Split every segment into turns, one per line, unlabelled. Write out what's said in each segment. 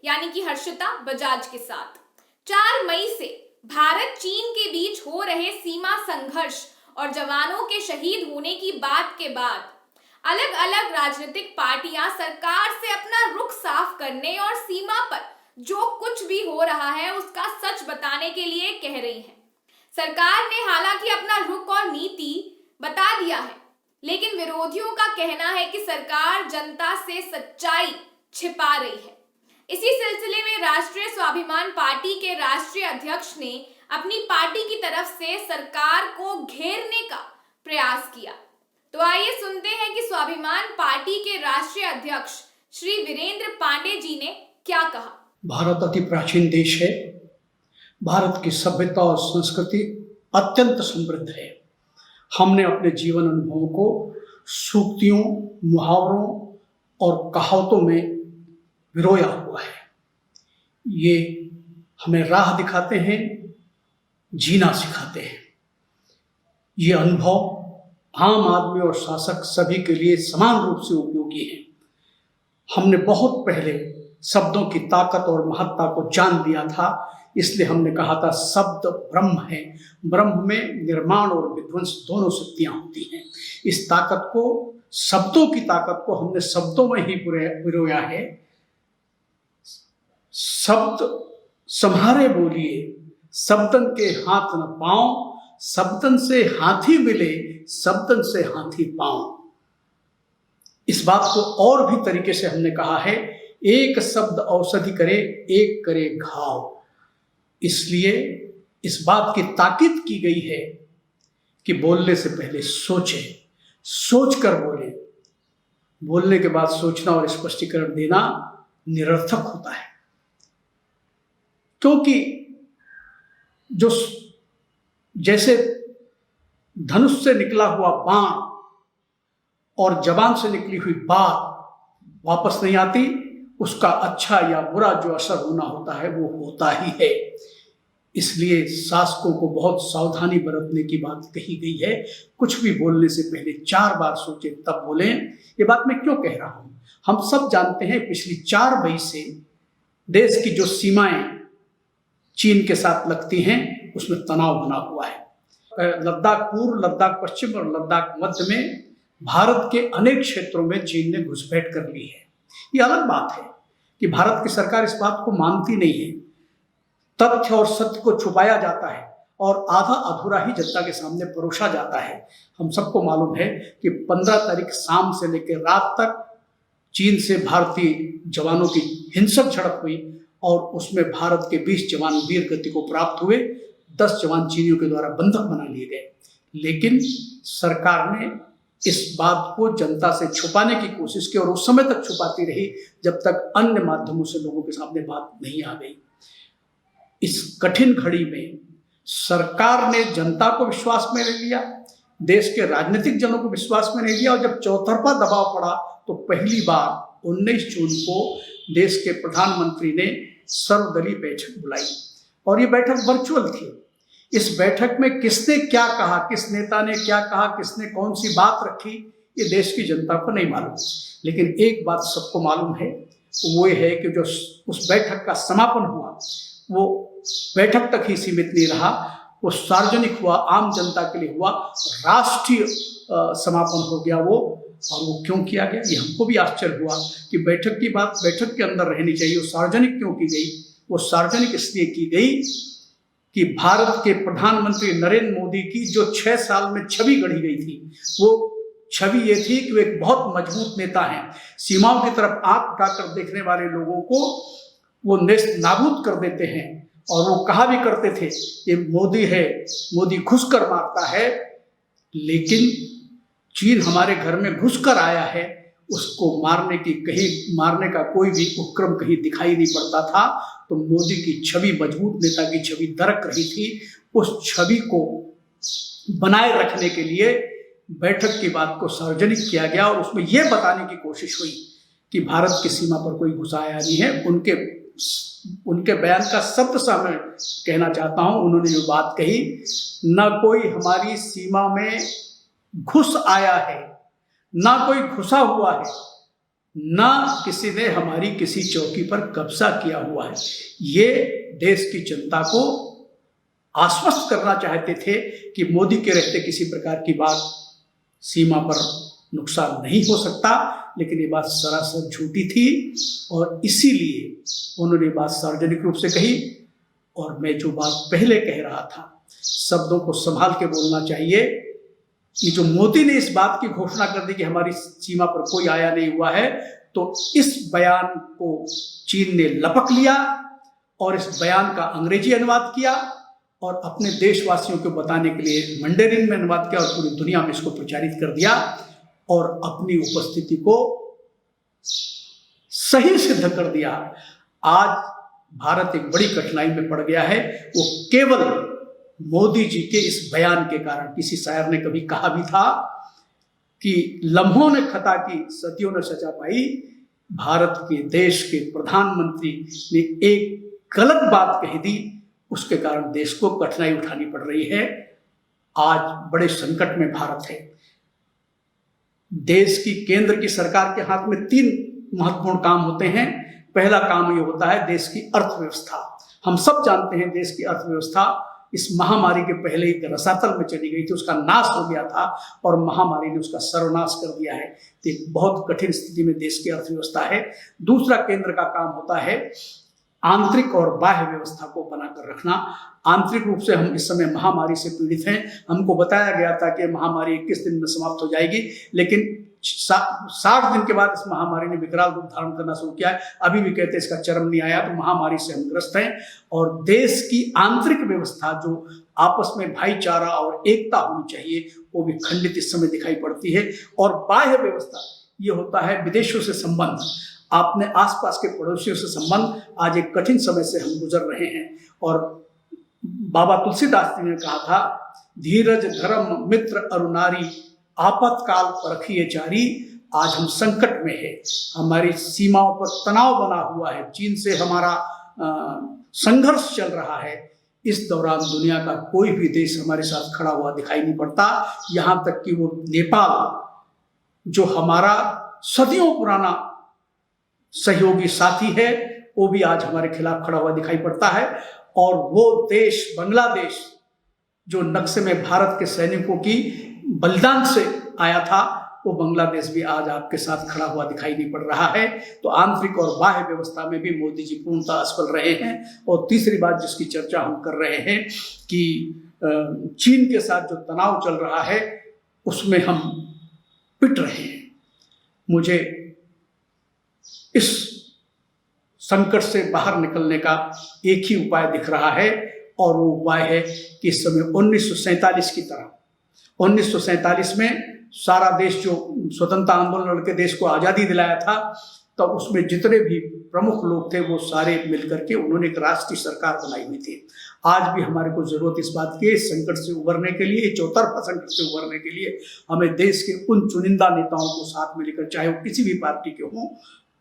यानी कि हर्षिता बजाज के साथ। 4 मई से भारत चीन के बीच हो रहे सीमा संघर्ष और जवानों के शहीद होने की बात के बाद अलग अलग राजनीतिक पार्टियां सरकार से अपना रुख साफ करने और सीमा पर जो कुछ भी हो रहा है उसका सच बताने के लिए कह रही हैं। सरकार ने हालांकि अपना रुख और नीति बता दिया है, लेकिन विरोधियों का कहना है कि सरकार जनता से सच्चाई छिपा रही है। इसी सिलसिले में राष्ट्रीय स्वाभिमान पार्टी के राष्ट्रीय अध्यक्ष ने अपनी पार्टी की तरफ से सरकार को घेरने का प्रयास किया। तो आइए सुनते हैं कि स्वाभिमान पार्टी के राष्ट्रीय अध्यक्ष श्री वीरेंद्र पांडे जी ने क्या कहा।
भारत अति प्राचीन देश है। भारत की सभ्यता और संस्कृति अत्यंत समृद्ध है। हमने अपने जीवन अनुभवों को सूक्तियों, मुहावरों और कहावतों में विरोया हुआ है। ये हमें राह दिखाते हैं, जीना सिखाते हैं। ये अनुभव आम आदमी और शासक सभी के लिए समान रूप से उपयोगी है। हमने बहुत पहले शब्दों की ताकत और महत्ता को जान लिया था, इसलिए हमने कहा था शब्द ब्रह्म है। ब्रह्म में निर्माण और विध्वंस दोनों शक्तियां होती हैं। इस ताकत को, शब्दों की ताकत को हमने शब्दों में ही पिरोया है। शब्द सम्हारे बोलिए, शब्दन के हाथ न पाँव, शब्दन से हाथी मिले, शब्दन से हाथी पाँव। इस बात को और भी तरीके से हमने कहा है, एक शब्द औषधि करे, एक करे घाव। इसलिए इस बात की ताकीद की गई है कि बोलने से पहले सोचें, सोच कर बोले। बोलने के बाद सोचना और स्पष्टीकरण देना निरर्थक होता है, क्योंकि जो जैसे धनुष से निकला हुआ बाण और जबान से निकली हुई बात वापस नहीं आती, उसका अच्छा या बुरा जो असर होना होता है वो होता ही है। इसलिए शासकों को बहुत सावधानी बरतने की बात कही गई है। कुछ भी बोलने से पहले 4 बार सोचें तब बोलें। ये बात मैं क्यों कह रहा हूं? हम सब जानते हैं पिछली 4 मई से देश की जो सीमाएं चीन के साथ लगती हैं उसमें तनाव बना हुआ है। लद्दाख पूर्व, लद्दाख पश्चिम और लद्दाख मध्य में भारत के अनेक क्षेत्रों में चीन ने घुसपैठ कर ली है। ये अलग बात है कि भारत की सरकार इस बात को मानती नहीं है। तथ्य और सत्य को छुपाया जाता है और आधा अधूरा ही जनता के सामने परोसा जाता है। हम सबको मालूम है कि 15 तारीख शाम से लेकर रात तक चीन से भारतीय जवानों की हिंसक झड़प हुई और उसमें भारत के 20 जवान वीर गति को प्राप्त हुए। 10 जवान चीनियों के द्वारा बंधक बना लिए गए। लेकिन सरकार ने इस बात को जनता से छुपाने की कोशिश की और उस समय तक छुपाती रही जब तक अन्य माध्यमों से लोगों के सामने बात नहीं आ गई। इस कठिन घड़ी में सरकार ने जनता को विश्वास में ले लिया, देश के राजनीतिक जनों को विश्वास में ले लिया, और जब चौतरफा दबाव पड़ा तो पहली बार 19 जून को देश के प्रधानमंत्री ने सर्वदलीय बैठक बुलाई और ये बैठक वर्चुअल थी। इस बैठक में किसने क्या कहा, किस नेता ने क्या कहा, किसने कौन सी बात रखी, ये देश की जनता को नहीं मालूम। लेकिन एक बात सबको मालूम है, वो ये है कि जो उस बैठक का समापन हुआ वो बैठक तक ही सीमित नहीं रहा, वो सार्वजनिक हुआ, आम जनता के लिए हुआ, राष्ट्रीय समापन हो गया वो। और वो क्यों किया गया, ये हमको भी आश्चर्य हुआ कि बैठक की बात बैठक के अंदर रहनी चाहिए, वो सार्वजनिक क्यों की गई? वो सार्वजनिक इसलिए की गई कि भारत के प्रधानमंत्री नरेंद्र मोदी की जो 6 साल में छवि गढ़ी गई थी, वो छवि ये थी कि वो एक बहुत मजबूत नेता हैं। सीमाओं की तरफ आंख उठाकर देखने वाले लोगों को वो नेस्त नाबूद कर देते हैं। और वो कहा भी करते थे ये मोदी है, मोदी घुसकर मारता है। लेकिन चीन हमारे घर में घुसकर आया है, उसको मारने का कोई भी उपक्रम कहीं दिखाई नहीं पड़ता था। तो मोदी की छवि, मजबूत नेता की छवि दरक रही थी। उस छवि को बनाए रखने के लिए बैठक की बात को सार्वजनिक किया गया और उसमें यह बताने की कोशिश हुई कि भारत की सीमा पर कोई घुसा आया नहीं है। उनके बयान का शब्द सा मैं कहना चाहता हूं। उन्होंने जो बात कही, न कोई हमारी सीमा में घुस आया है, ना कोई घुसा हुआ है, ना किसी ने हमारी किसी चौकी पर कब्जा किया हुआ है। ये देश की जनता को आश्वस्त करना चाहते थे कि मोदी के रहते किसी प्रकार की बात सीमा पर नुकसान नहीं हो सकता, लेकिन ये बात सरासर झूठी थी और इसीलिए उन्होंने बात सार्वजनिक रूप से कही। और मैं जो बात पहले कह रहा था, शब्दों को संभाल के बोलना चाहिए। ये जो मोदी ने इस बात की घोषणा कर दी कि हमारी सीमा पर कोई आया नहीं हुआ है, तो इस बयान को चीन ने लपक लिया और इस बयान का अंग्रेजी अनुवाद किया और अपने देशवासियों को बताने के लिए मंडेरिन में अनुवाद किया और पूरी दुनिया में इसको प्रचारित कर दिया और अपनी उपस्थिति को सही सिद्ध कर दिया। आज भारत एक बड़ी कठिनाई में पड़ गया है, वो केवल मोदी जी के इस बयान के कारण। किसी शायर ने कभी कहा भी था कि लम्हों ने खता की सदियों ने सजा पाई। भारत के देश के प्रधानमंत्री ने एक गलत बात कह दी, उसके कारण देश को कठिनाई उठानी पड़ रही है। आज बड़े संकट में भारत है। देश की केंद्र की सरकार के हाथ में 3 महत्वपूर्ण काम होते हैं। पहला काम ये होता है देश की अर्थव्यवस्था। हम सब जानते हैं देश की अर्थव्यवस्था इस महामारी के पहले ही रसातल में चली गई थी, उसका नाश हो गया था और महामारी ने उसका सर्वनाश कर दिया है। तो एक बहुत कठिन स्थिति में देश की अर्थव्यवस्था है। दूसरा केंद्र का काम होता है आंतरिक और बाह्य व्यवस्था को बनाकर रखना। आंतरिक रूप से हम इस समय महामारी से पीड़ित हैं। हमको बताया गया था कि महामारी 21 दिन में समाप्त हो जाएगी, लेकिन 60 दिन के बाद इस महामारी ने विकराल रूप धारण करना शुरू किया है। अभी भी कहते हैं इसका चरम नहीं आया, तो महामारी से हम ग्रस्त हैं। और देश की आंतरिक व्यवस्था जो आपस में भाईचारा और एकता होनी चाहिए, वो भी खंडित इस समय दिखाई पड़ती है। और बाह्य व्यवस्था ये होता है विदेशों से संबंध, अपने आसपास के पड़ोसियों से संबंध। आज एक कठिन समय से हम गुजर रहे हैं और बाबा तुलसीदास जी ने कहा था, धीरज धर्म मित्र अरुनारी, आपातकाल परखिए चारी। आज हम संकट में है, हमारी सीमाओं पर तनाव बना हुआ है, चीन से हमारा संघर्ष चल रहा है। इस दौरान दुनिया का कोई भी देश हमारे साथ खड़ा हुआ दिखाई नहीं पड़ता। यहाँ तक कि वो नेपाल जो हमारा सदियों पुराना सहयोगी साथी है, वो भी आज हमारे खिलाफ खड़ा हुआ दिखाई पड़ता है। और वो देश बांग्लादेश जो नक्शे में भारत के सैनिकों की बलिदान से आया था, वो बांग्लादेश भी आज आपके साथ खड़ा हुआ दिखाई नहीं पड़ रहा है। तो आंतरिक और बाह्य व्यवस्था में भी मोदी जी पूर्णतः असफल रहे हैं। और तीसरी बात जिसकी चर्चा हम कर रहे हैं कि चीन के साथ जो तनाव चल रहा है, उसमें हम पिट रहे हैं। मुझे इस संकट से बाहर निकलने का एक ही उपाय दिख रहा है, और वो उपाय है कि इस समय 1947 की तरह, 1947 में सारा देश जो स्वतंत्रता आंदोलन लड़के देश को आज़ादी दिलाया था, तब उसमें जितने भी प्रमुख लोग थे वो सारे मिलकर के उन्होंने एक राष्ट्रीय सरकार बनाई हुई थी। आज भी हमारे को जरूरत इस बात की, इस संकट से उभरने के लिए, चौतरफा संकट से उभरने के लिए हमें देश के उन चुनिंदा नेताओं को साथ में लेकर, चाहे वो किसी भी पार्टी के हों,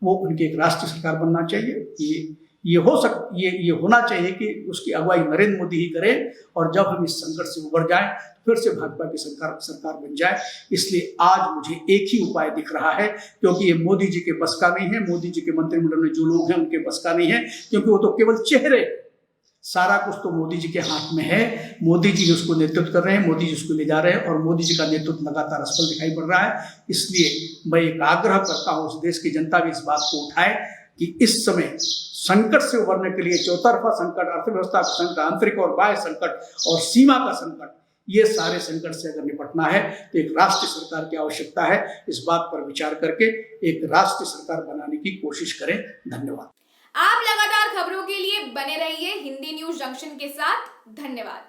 वो उनकी एक राष्ट्रीय सरकार बनना चाहिए। ये होना चाहिए कि उसकी अगुवाई नरेंद्र मोदी ही करें, और जब हम इस संकट से उबर जाएं फिर से भाजपा की सरकार बन जाए। इसलिए आज मुझे एक ही उपाय दिख रहा है, क्योंकि ये मोदी जी के बस का नहीं है, मोदी जी के मंत्रिमंडल में जो लोग हैं उनके बस का नहीं है, क्योंकि वो तो केवल चेहरे, सारा कुछ तो मोदी जी के हाथ में है। मोदी जी उसको नेतृत्व कर रहे हैं, मोदी जी उसको ले जा रहे हैं, और मोदी जी का नेतृत्व लगातार असफल दिखाई पड़ रहा है। इसलिए मैं एक आग्रह करता हूँ, उस देश की जनता भी इस बात को उठाए कि इस समय संकट से उभरने के लिए चौतरफा संकट, अर्थव्यवस्था का संकट, आंतरिक और बाह्य संकट और सीमा का संकट, ये सारे संकट से अगर निपटना है तो एक राष्ट्रीय सरकार की आवश्यकता है। इस बात पर विचार करके एक राष्ट्रीय सरकार बनाने की कोशिश करें। धन्यवाद।
आप लगातार खबरों के लिए बने रहिए हिंदी न्यूज जंक्शन के साथ। धन्यवाद।